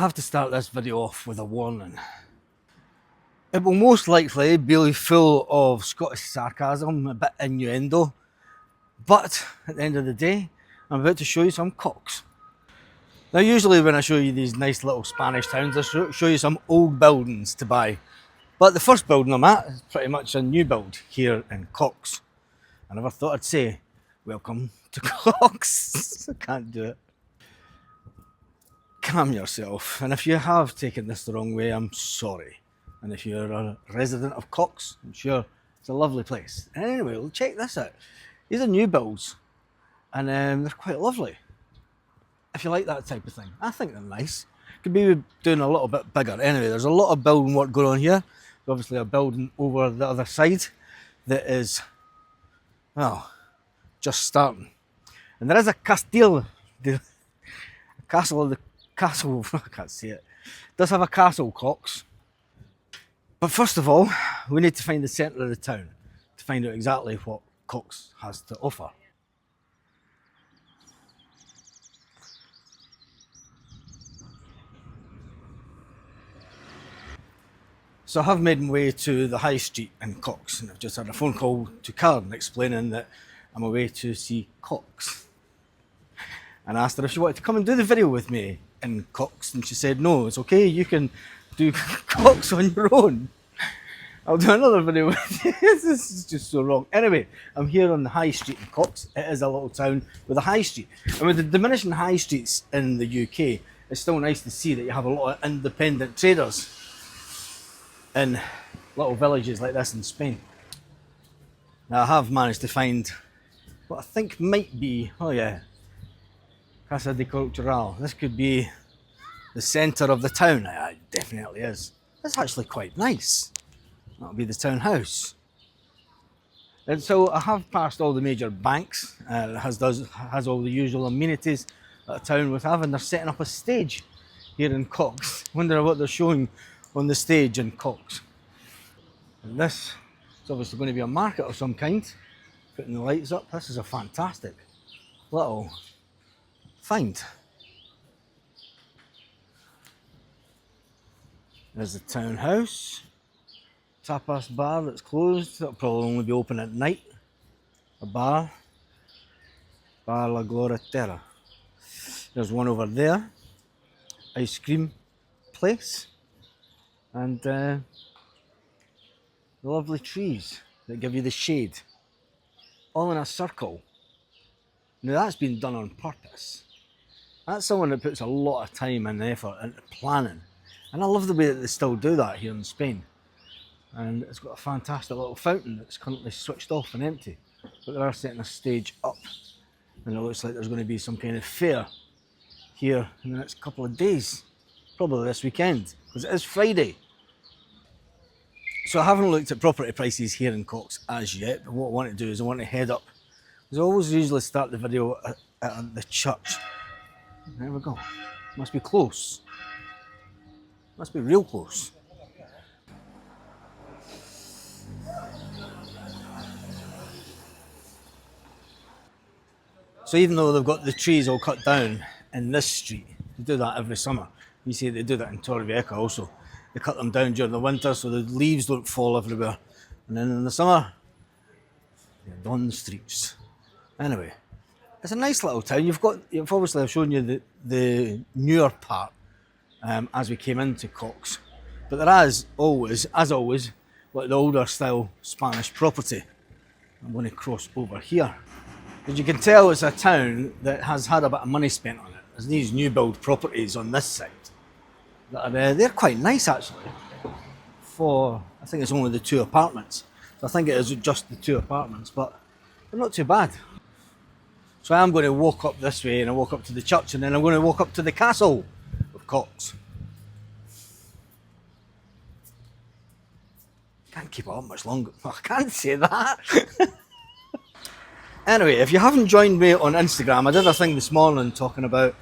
I have to start this video off with a warning. It will most likely be full of Scottish sarcasm, a bit innuendo, but at the end of the day, I'm about to show you some cocks. Now, usually when I show you these nice little Spanish towns, I show you some old buildings to buy. But the first building I'm at is pretty much a new build here in Cox. I never thought I'd say, welcome to Cox. I can't do it. Calm yourself, and if you have taken this the wrong way, I'm sorry. And if you're a resident of Cox, I'm sure it's a lovely place. Anyway, well, check this out. These are new builds, and they're quite lovely. If you like that type of thing, I think they're nice. Could be doing a little bit bigger. Anyway, there's a lot of building work going on here. Obviously, a building over the other side that is, well, just starting. And there is a castle, I can't say it. Does have a castle, Cox. But first of all, we need to find the centre of the town to find out exactly what Cox has to offer. So I have made my way to the high street in Cox, and I've just had a phone call to Karen explaining that I'm away to see Cox. And I asked her if she wanted to come and do the video with me in Cox, and she said, no, it's okay, you can do Cox on your own. I'll do another video with you. This is just so wrong. Anyway, I'm here on the high street in Cox. It is a little town with a high street. And with the diminishing high streets in the UK, it's still nice to see that you have a lot of independent traders in little villages like this in Spain. Now I have managed to find what I think might be, oh yeah, Casa de Cultural. This could be the centre of the town. It definitely is. It's actually quite nice. That'll be the townhouse. And so I have passed all the major banks. It has all the usual amenities that a town would have, and they're setting up a stage here in Cox. Wonder what they're showing on the stage in Cox. And this is obviously going to be a market of some kind. Putting the lights up. This is a fantastic little find. There's the townhouse. Tapas bar that's closed. That'll probably only be open at night. A bar. Bar La Gloratera. There's one over there. Ice cream place. And the lovely trees that give you the shade. All in a circle. Now that's been done on purpose. That's someone that puts a lot of time and effort into planning. And I love the way that they still do that here in Spain. And it's got a fantastic little fountain that's currently switched off and empty. But they are setting a stage up. And it looks like there's going to be some kind of fair here in the next couple of days. Probably this weekend, because it is Friday. So I haven't looked at property prices here in Cox as yet, but what I want to do is I want to head up. Because I always usually start the video at the church. There we go. Must be close. Must be real close. So even though they've got the trees all cut down in this street, they do that every summer. You see they do that in Torrevieja also. They cut them down during the winter so the leaves don't fall everywhere. And then in the summer, they adorn the streets. Anyway, it's a nice little town. Obviously I've shown you the newer part as we came into Cox. But there is always, as always, like the older style Spanish property. I'm going to cross over here. As you can tell, it's a town that has had a bit of money spent on it. There's these new build properties on this side. They're quite nice actually. I think it's only the 2 apartments. So I think it is just the 2 apartments, but they're not too bad. So I am going to walk up this way and I walk up to the church and then I'm going to walk up to the castle of Cox. Can't keep it up much longer. I can't say that. Anyway, if you haven't joined me on Instagram, I did a thing this morning talking about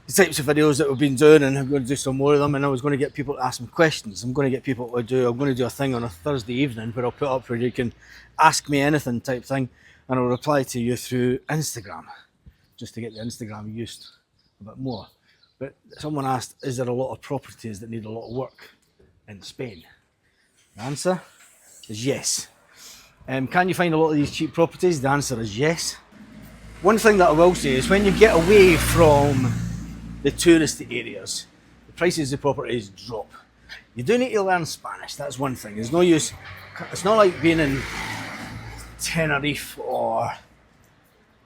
the types of videos that we've been doing, and I'm going to do some more of them, and I was going to get people to ask me questions. I'm going to do a thing on a Thursday evening where I'll put up where you can ask me anything type thing, and I'll reply to you through Instagram, just to get the Instagram used a bit more. But someone asked, is there a lot of properties that need a lot of work in Spain? The answer is yes. Can you find a lot of these cheap properties? The answer is yes. One thing that I will say is when you get away from the touristy areas, the prices of properties drop. You do need to learn Spanish, that's one thing. There's no use, it's not like being in Tenerife or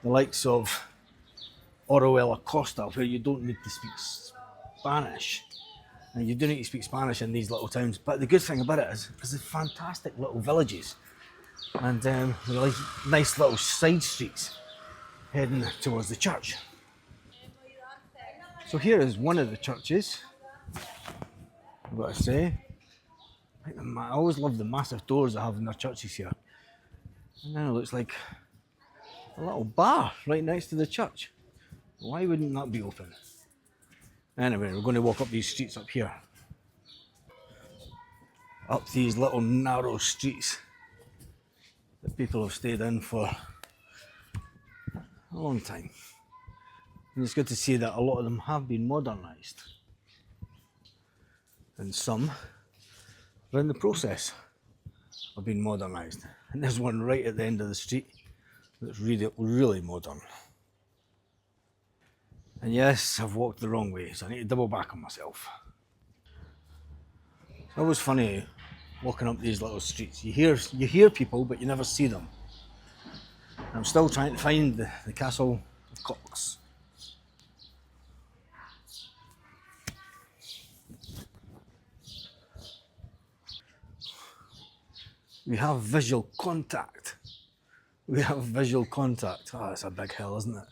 the likes of Orihuela Costa where you don't need to speak Spanish. And you do need to speak Spanish in these little towns, but the good thing about it is there's fantastic little villages and like nice little side streets heading towards the church. So here is one of the churches, I've got to say. I always love the massive doors they have in their churches here. And then it looks like a little bar right next to the church. Why wouldn't that be open? Anyway, we're going to walk up these streets up here. Up these little narrow streets that people have stayed in for a long time. And it's good to see that a lot of them have been modernised. And some are in the process of being modernised. And there's one right at the end of the street that's really, really modern. And yes, I've walked the wrong way, so I need to double back on myself. It's always funny walking up these little streets. You hear people, but you never see them. And I'm still trying to find the Castle of Cox. We have visual contact. We have visual contact. Oh, it's a big hill, isn't it?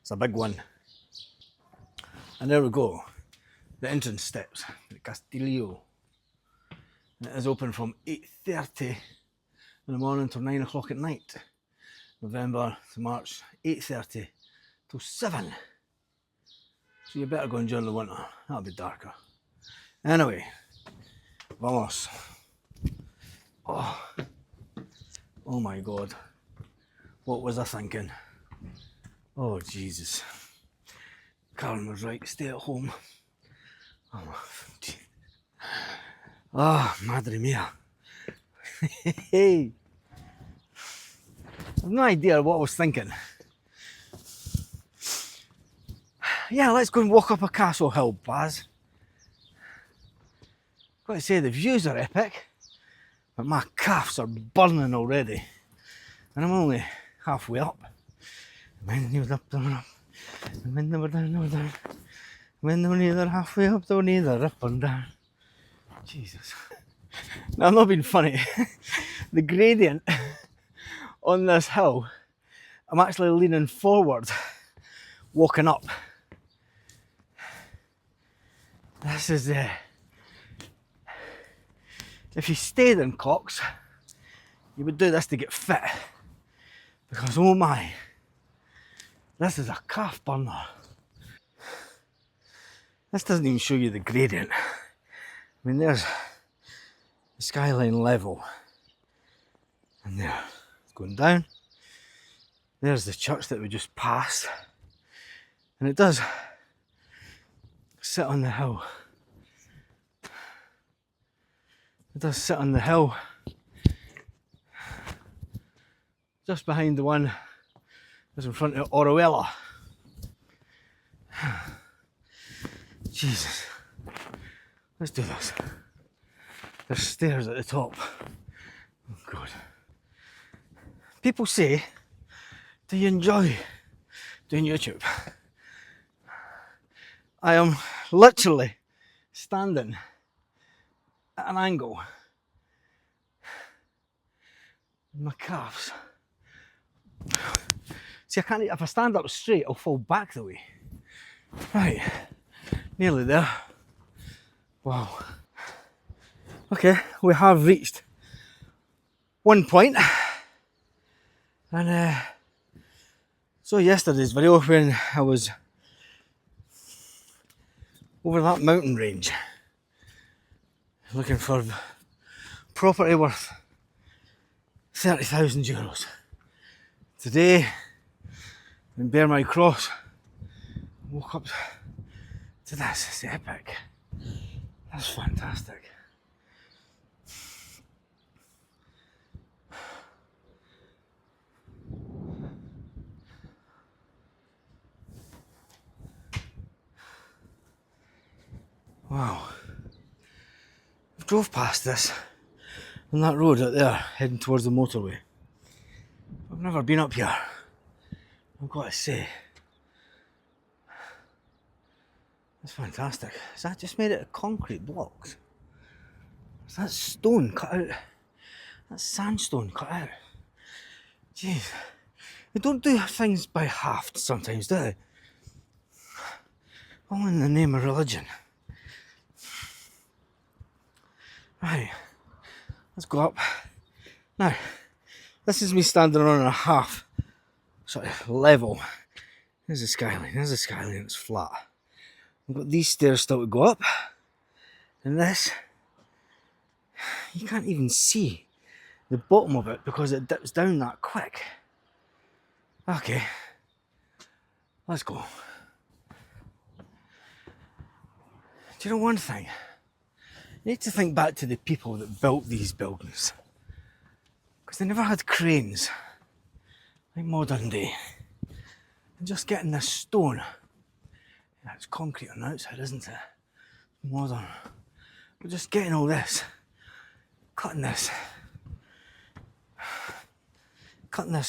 It's a big one. And there we go, the entrance steps, the Castillo. And it is open from 8:30 in the morning till 9 o'clock at night. November to March, 8:30 till 7. So you better go and during the winter, that'll be darker. Anyway, vamos. Oh my God, what was I thinking? Oh Jesus. Karen was right, stay at home. Madre mia. Hey. I've no idea what I was thinking. Yeah, let's go and walk up a castle hill, Baz. Got to say, the views are epic, but my calves are burning already. And I'm only halfway up. When they were up, down, up. And when they were down, they were down. When they were neither halfway up, they were neither up and down. Jesus. Now, I'm not being funny. The gradient on this hill, I'm actually leaning forward, walking up. This is if you stayed in Cox, you would do this to get fit. Because oh my, this is a calf burner. This doesn't even show you the gradient. I mean, there's the skyline level. And there, it's going down. There's the church that we just passed. And it does sit on the hill. It does sit on the hill. Just behind the one that's in front of Orihuela. Jesus. Let's do this. There's stairs at the top. Oh God. People say, do you enjoy doing YouTube? I am literally standing at an angle. My calves. See, I can't, if I stand up straight, I'll fall back the way. Right, nearly there. Wow. Okay, we have reached one point. And so yesterday's video when I was over that mountain range looking for property worth €30,000. Today in Bear My Cross, woke up to this. It's epic. That's fantastic. Wow. I've drove past this on that road out there, heading towards the motorway. I've never been up here, I've got to say. That's fantastic. Is that just made out of concrete blocks? Is that stone cut out? That's sandstone cut out. Jeez. They don't do things by half sometimes, do they? All in the name of religion. Right. Let's go up. Now, this is me standing on a half sort of level. There's the skyline. There's the skyline. It's flat. I've got these stairs still to go up. And this, you can't even see the bottom of it because it dips down that quick. Okay, let's go. Do you know one thing? You need to think back to the people that built these buildings, because they never had cranes like modern day. And just getting this stone, yeah, it's concrete on the outside, isn't it? Modern. But just getting all this, cutting this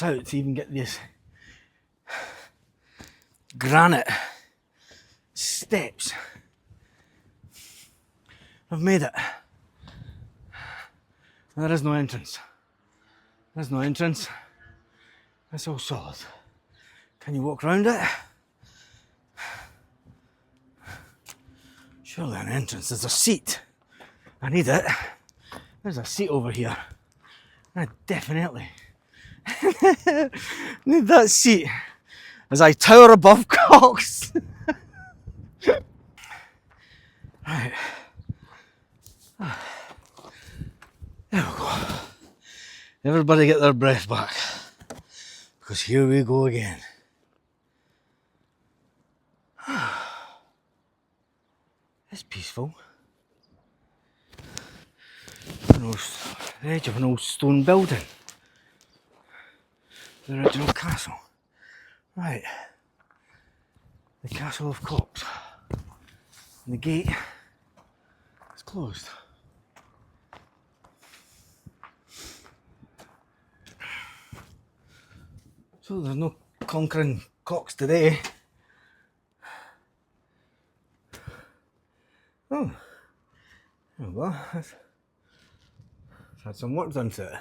out to even get this granite steps. I've made it. There is no entrance. There's no entrance. It's all solid. Can you walk around it? Surely an entrance. There's a seat. I need it. There's a seat over here. I definitely need that seat as I tower above Cox. Right. There we go. Everybody get their breath back, because here we go again. It's peaceful. The edge of an old stone building. The original castle. Right. The Castle of Cox. And the gate is closed. So there's no conquering Cox today. Oh, there we go. It's had some work done to it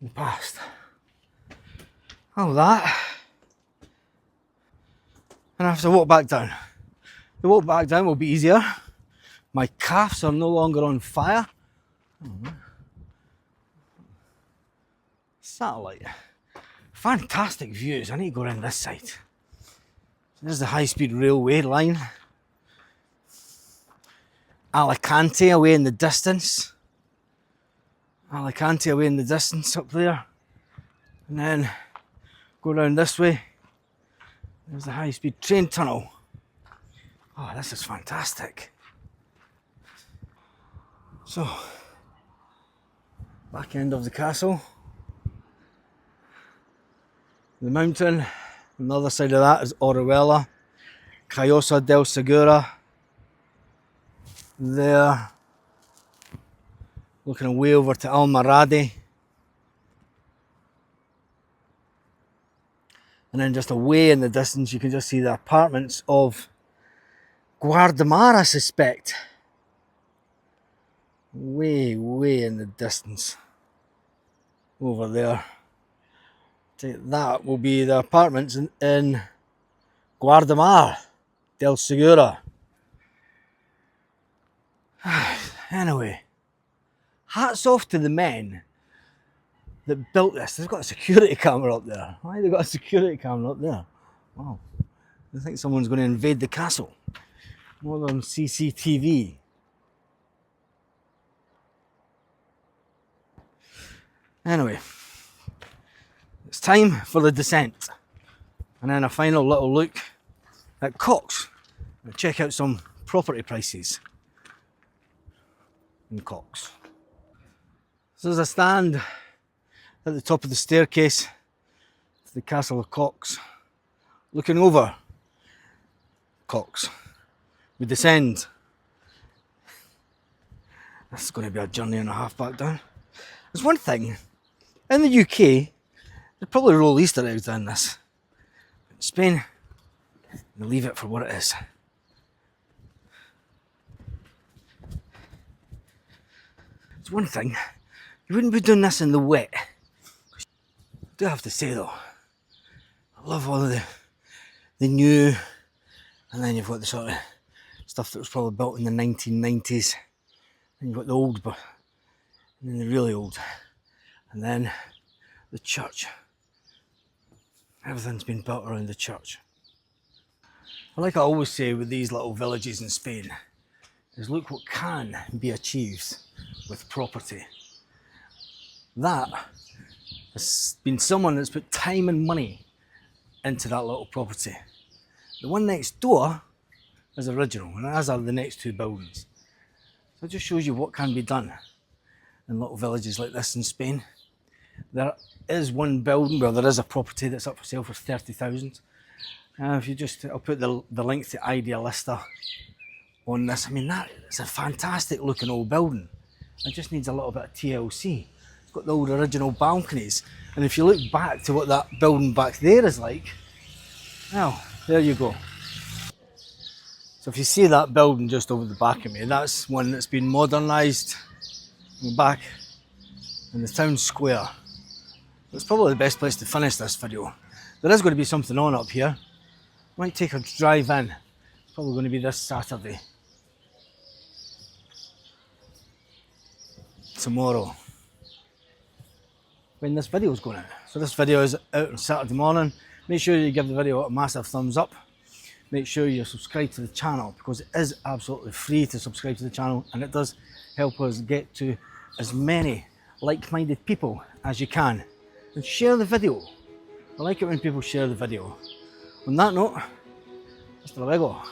in the past. All that. And I have to walk back down. The walk back down will be easier. My calves are no longer on fire. Satellite. Fantastic views. I need to go around this side. There's the high-speed railway line. Alicante away in the distance. Alicante away in the distance up there. And then go around this way. There's the high-speed train tunnel. Oh, this is fantastic. So, back end of the castle. The mountain, on the other side of that is Orihuela, Callosa del Segura. There, looking away over to Almarade. And then just away in the distance, you can just see the apartments of Guardamar, I suspect. Way, way in the distance. Over there. That will be the apartments in Guardamar del Segura. Anyway, hats off to the men that built this. They've got a security camera up there. Why have they got a security camera up there? Wow. I think someone's going to invade the castle. Modern CCTV. Anyway, it's time for the descent. And then a final little look at Cox and check out some property prices in Cox. So there's a stand at the top of the staircase to the Castle of Cox, looking over Cox. We descend. This is going to be a journey and a half back down. There's one thing, in the UK, they probably roll Easter eggs down this. In Spain, they leave it for what it is. It's one thing, you wouldn't be doing this in the wet. I do have to say though, I love all of the new, and then you've got the sort of stuff that was probably built in the 1990s. And you've got the old, and then the really old, and then the church. Everything's been built around the church. Like I always say with these little villages in Spain, is look what can be achieved with property. That has been someone that's put time and money into that little property. The one next door is original, and as are the next two buildings. So it just shows you what can be done in little villages like this in Spain. There is one building, well, there is a property that's up for sale for 30,000. If you just, I'll put the link to Idealista on this. I mean, that is a fantastic looking old building. It just needs a little bit of TLC. It's got the old original balconies. And if you look back to what that building back there is like, well, there you go. So if you see that building just over the back of me, that's one that's been modernised back in the town square. It's probably the best place to finish this video. There is going to be something on up here. Might take a drive in. It's probably going to be this Saturday. Tomorrow. When this video is going out. So this video is out on Saturday morning. Make sure you give the video a massive thumbs up. Make sure you subscribe to the channel because it is absolutely free to subscribe to the channel, and it does help us get to as many like-minded people as you can. And share the video. I like it when people share the video. On that note, hasta luego.